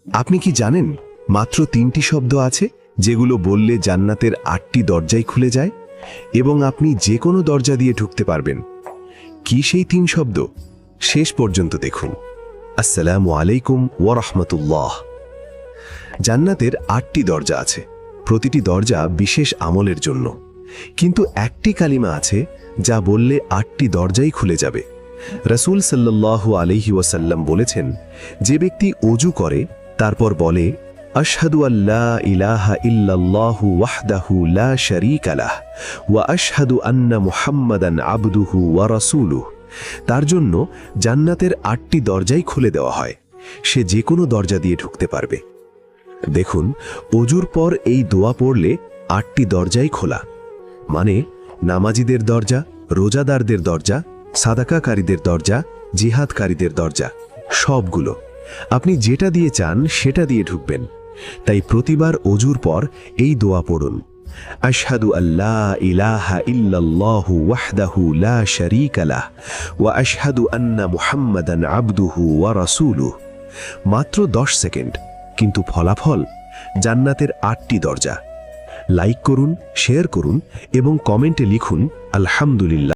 আপনি কি জানেন মাত্র 3টি শব্দ আছে যেগুলো বললে জান্নাতের 8টি দরজাই খুলে যায় এবং আপনি যে কোনো দরজা দিয়ে ঢুকতে পারবেন? কি সেই 3 শব্দ? শেষ পর্যন্ত দেখুন। আসসালামু আলাইকুম ওয়া রাহমাতুল্লাহ। জান্নাতের 8টি দরজা আছে, প্রতিটি দরজা বিশেষ আমলের জন্য, কিন্তু একটি কালিমা আছে যা বললে 8টি দরজাই খুলে যাবে। রাসূল সাল্লাল্লাহু আলাইহি ওয়াসাল্লাম বলেছেন, যে ব্যক্তি ওযু করে তারপর বলে আশহাদু আল্লা ইলাহা ইল্লাল্লাহু ওয়াহদাহু লা শারীকা লাহ ওয়া আশহাদু আন্না মুহাম্মাদান আবদুহু ওয়া রাসূলুহু, তার জন্য জান্নাতের 8টি দরজাই খুলে দেওয়া হয়। সে যে কোনো দরজা দিয়ে ঢুকতে পারবে। দেখুন, ওযুর পর এই দোয়া পড়লে 8টি দরজাই খোলা, মানে নামাজীদের দরজা, রোজাদারদের দরজা, সাদাকাকারীদের দরজা, জিহাদকারীদের দরজা, সবগুলো। আপনি যেটা দিয়ে চান সেটা দিয়ে ঢুকবেন। তাই প্রতিবার ওযুর পর এই দোয়া পড়ুন, আশহাদু আল্লা ইলাহা ইল্লাল্লাহু ওয়াহদাহু লা শারীকা লাহ ওয়া আশহাদু আন্না মুহাম্মাদান আবদুহু ওয়া রাসূলুহু। মাত্র 10 সেকেন্ড, কিন্তু ফলাফল জান্নাতের 8টি দরজা। লাইক করুন, শেয়ার করুন এবং কমেন্টে লিখুন আলহামদুলিল্লাহ।